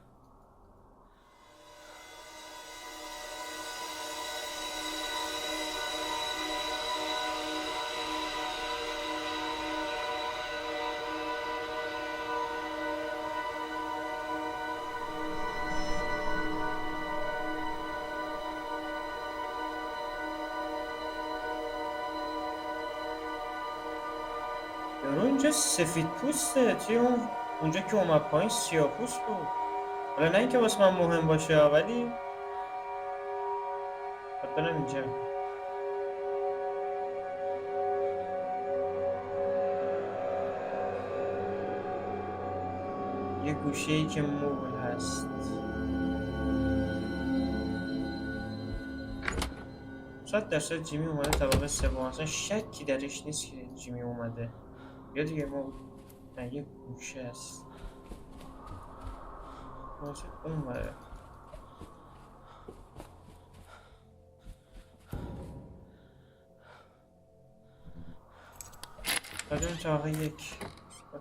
یارو اینجا سفید پوسته، توی اونجا که اومد پایین سیاه پوست بود. حالا نه اینکه واسه من مهم باشه ولی باید برم اینجا. یه گوشه ای که موبل هست. 100% جیمی اومده طبقه سوم، اصلا شکی درش نیست که جیمی اومده. یا دیگه ما نه یه گوشه هست واسه اون بره. بریم طبقه یک.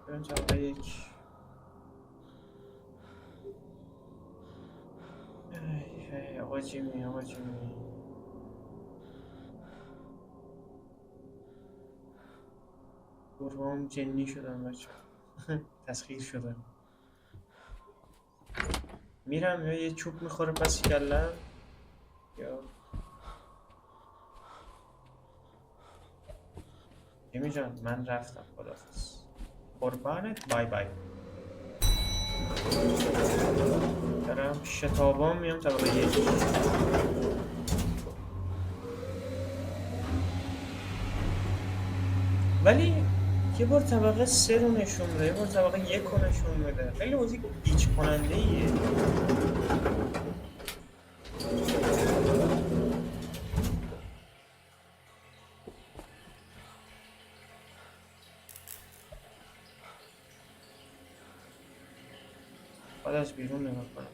بریم طبقه یک. ای آقا جیمی، آقا جیمی. گروهم جنی شدن بچه. تسخیر شدن. میرم یا یه چوب میخوره پس کلم یا جیمی جان من رفتم، خداحافظ. قربانت، بای بای. دارم شتابان میام طبقه یک. ولی یه بار طبقه 3 رو نشون میده، یه بار طبقه 1 رو نشون میده. خیلی بازی گیج کننده ایه. باید از بیرون نگاه کنم.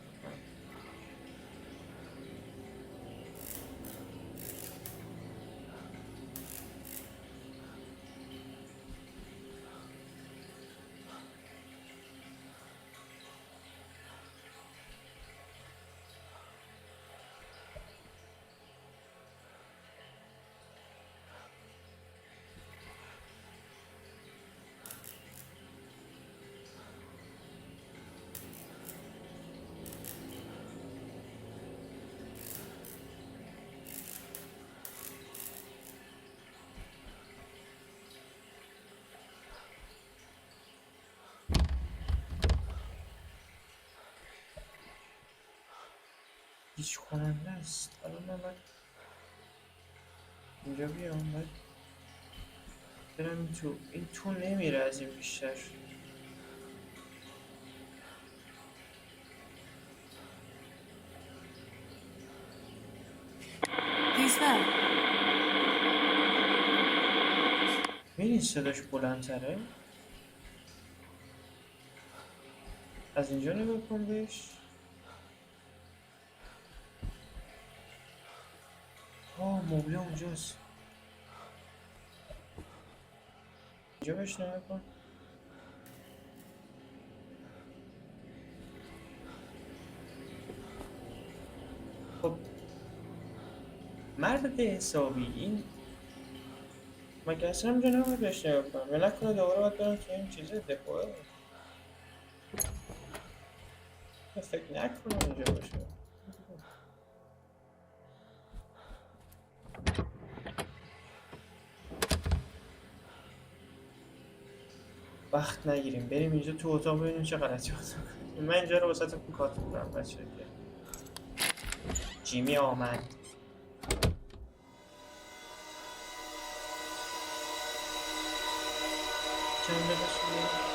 گیج کننده است. الان من باید اینجا بیام، باید برم این تو. این تو نمیره از این بیشتر. Who's there? می‌بینی صداش بلندتره؟ از اینجا نگاه کن بهش. مبله اونجاست. اینجا بهش نگاه کن. خب مرد حسابی این مگه اصلا اینجا نباید بهش نگاه کنم؟ یا نکنه دوباره باید برم توی این چیزه دپوه. فکر نکنم اینجا باشه. وقت نگیریم بریم اینجا تو اتاق ببینیم چه غلطی بود. من اینجا رو واسه کات میکنم بچه که جیمی آمد. چند دقیقه شده؟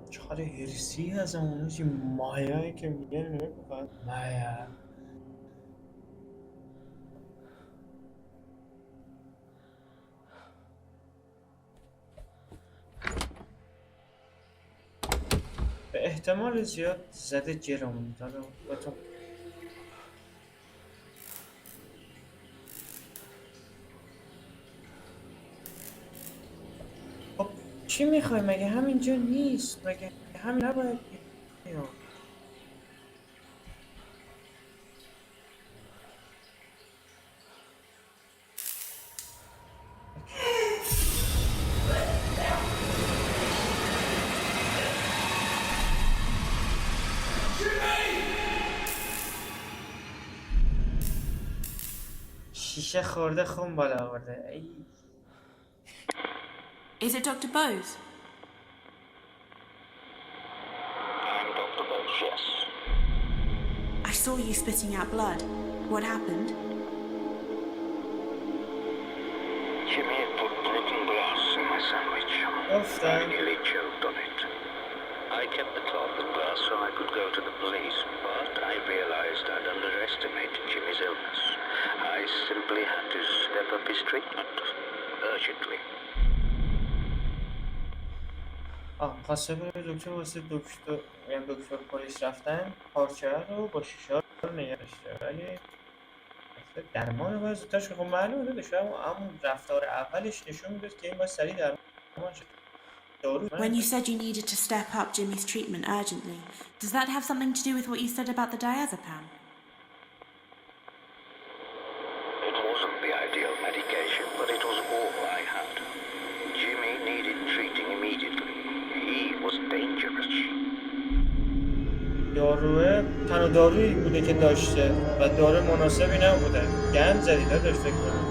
چقدر هرسی از اونه چی مایایی که میگن نمیگفت مایا. به احتمال زیاد زده جرمون. حالا با تو خب چی میخوای؟ مگه همینجا نیست؟ مگه همین نباید بیام؟ شیشه خورده خون بالا آورده. ای Is it Dr. Bose? I'm Dr. Bose, yes. I saw you spitting out blood. What happened? Jimmy had put broken glass in my sandwich. I گفتم nearly choked on it. I kept the cloth and glass so I could go to the police, but I realized I'd underestimated Jimmy's illness. I simply had to step up his treatment, urgently. خواسته بره دکتر واسه دکتر، یعنی دکتر پلیس رفتن پارچه رو با شیشه رو نگه داشته، ولی درمان باید زودترش. خب معلومه داداش، همون رفتار اولش نشون میداد که این باید سریع درمان شد. دارو When you said you needed to step up Jimmy's treatment urgently, does that have something to do with what you said about the diazepam? It wasn't the ideal medication, but it was all I had. Jimmy needed treating immediately. He was dangerous. داروه تنها دارویی بوده که داشته و دارو مناسبی نبوده. گند زدی داداش فکر کنم.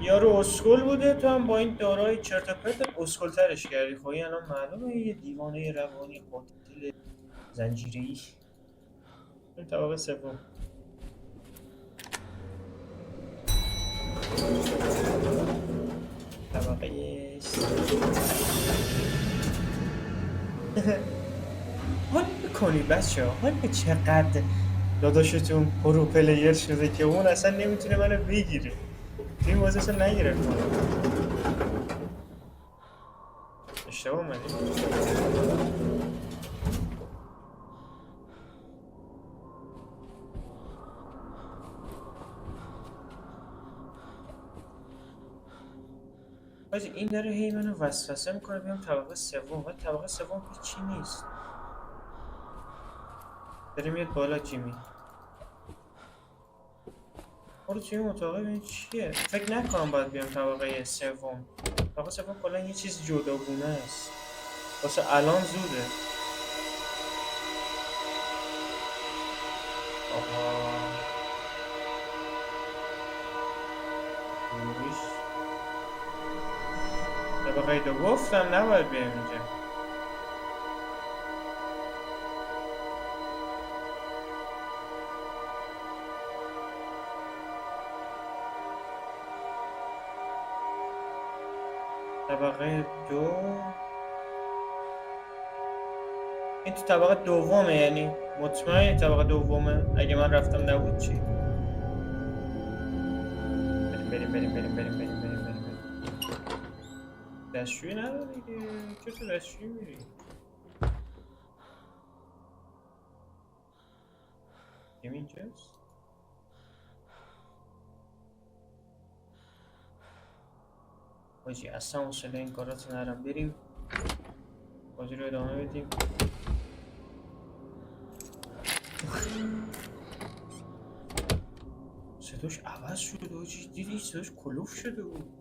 یارو اسکول بوده، تو هم با این داروهای چرت و پرت اسکول ترش کردی. خب این الان معلومه یه دیوانه روانی قاتل زنجیره‌ای. این طبقه سوم. طبقه حال میکنی بچه ها؟ حال به چقدر داداشتون پرو پلیر شده که اون اصلا نمیتونه منو بگیره، توی این بازی اصلا نگرفت منو. اشتباه اومدی؟ باید این داره هی منو وسوسه میکنه بیام طبقه سوم، و طبقه سوم هیچی نیست. داره میاد بالا جیمی. برو توی اون اتاقه ببین چیه. فکر نکنم باید بیام طبقه سوم. طبقه سوم کلا یه چیز جداگونه است. واسه الان زوده. آها. طبقه دو گفتم نباید بیام اینجا. طبقه دو این تو طبقه دومه، یعنی مطمئن طبقه دومه. اگه من رفتم نبود چی؟ بریم دستشویی نداره دیگه. چطور دستشویی میری؟ این اینجاست؟ بازی اصلا حوصله این کاراتو ندارم. بریم بازی رو ادامه بدیم. صداش عوض شده حاجی، دیدی صداش کلوف شده بود.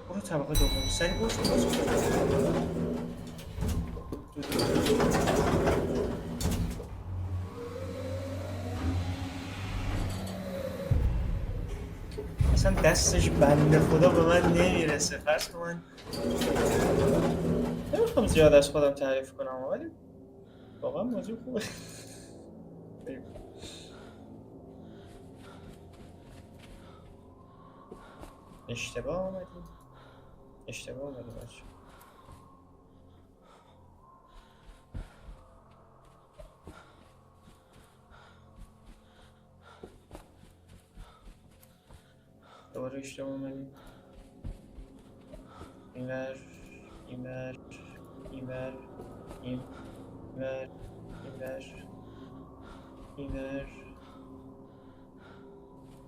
برو طبقه دوم سری باز. اصلا دستش بنده خدا به من نمیرسه. فرض کن من نمیخوام زیاد از خودم تعریف کنم ولی واقعا موضوع خوبه. اشتباه آمدیم بچه. دوباره اشتباه آمدیم.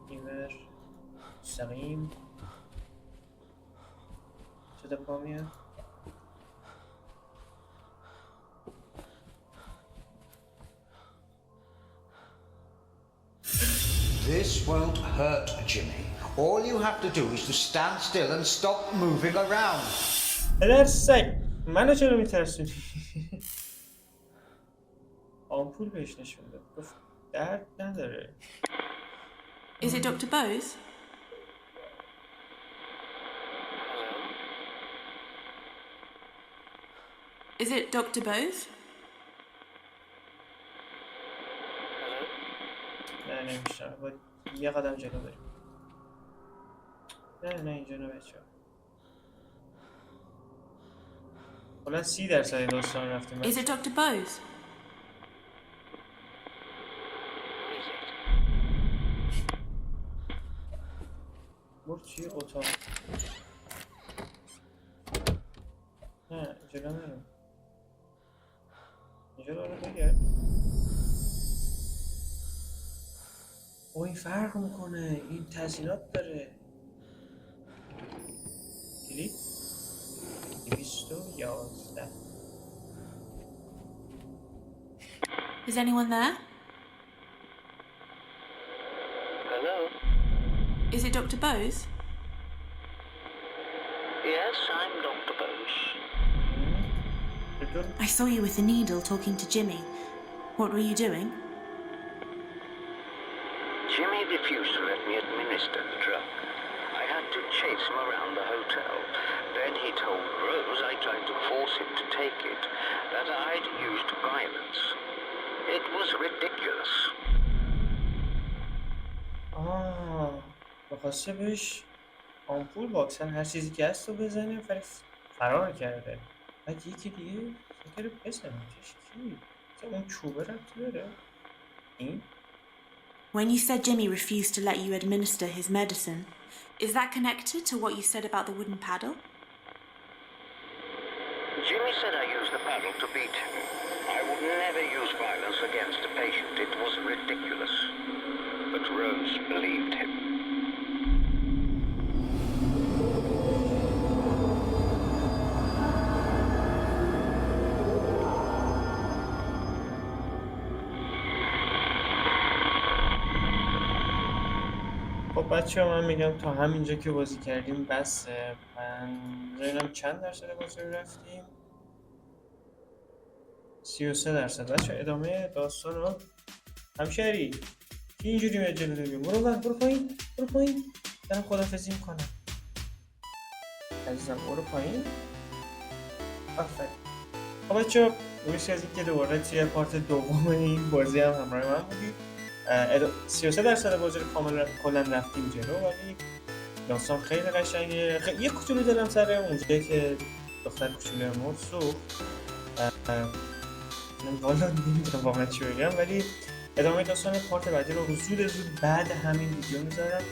اینور مستقیم صدا پا میاد. This won't hurt, Jimmy. All you have to do is to stand still and stop moving around. پدر سگ منو چرا میترسونی؟ آمپول بهش نشون داد گفت درد نداره. Is it Dr. Bose? Is it Dr. Bose? نه نمیشه باید یه قدم جلو بریم. نه اینجا نه بچه ها. کلا 30% داستان رفتیم. Is it Dr. Bose? برد چی اتاق؟ نه جلو نرم. اینجا رو بگرد. او این فرق میکنه. این تزیینات داره. کلید 211. Is anyone there? Hello? Is it Dr. Bose? Yes, I'm Dr. Bose. I saw you with the needle talking to Jimmy. What were you doing? Jimmy refused to let me administer the drug. I had to chase him around the hotel. Then he told Rose I tried to force him to take it, that I'd used violence. It was ridiculous. بخواسته بهش آمپول واکسن هر چیزی که هست رو بزنه ولی فرار کرده. بعد یکی دیگه فکر بزنتش کی؟ اون چوبه ربطی داره؟ این؟ When you said Jimmy refused to let you administer his medicine, is that connected to what you said about the wooden paddle? Jimmy said I used the paddle to beat him. I would never use violence against a patient. It was ridiculous. But Rose believed him. خب بچه ها من میگم تا همینجا که بازی کردیم بسه. من ببینم چند درصد بازی رو رفتیم. 33%. بچه ها ادامه داستان رو همشهری که اینجوری میاد جلو داریم. برو پایین دارم خداحافظی میکنم عزیزم. برو پایین. آفرین. خب بچه ها مرسی از اینکه دوباره توی پارت دوم این بازی هم همراه من بودید. 33% بازی رو کلا رفتیم جلو ولی داستان خیلی قشنگه. یه کوچولو دلم سر اونجایی که دختر کوچولو مرد سوخت. من والا نمیدونم واقعا چی بگم ولی ادامه داستان پارت بعدی رو زود بعد همین ویدیو میذارم.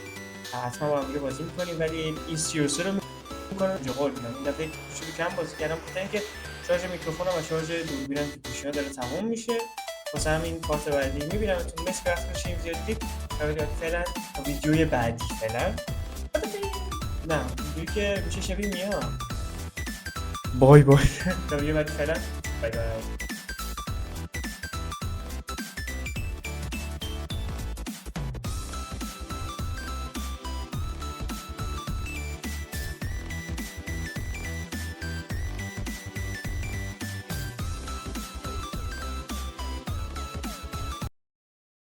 حتما با هم دیگه بازی میکنیم ولی این 33 رو میکنم اینجا قول میدم. این دفعه کوچولو کم بازی کردم بخاطر اینکه شارژ میکروفونم و شارژ دوربینم تو گوشی‌ها داره تموم میشه. واسه همین پارت بعدی میبینمتون. مرسی وقت باشیم زیاد دید. فعلا ویدیوی بعدی فعلا نه ویدیویی که میشه شبیه میام. بای تا ویدیو بعدی فعلا بای.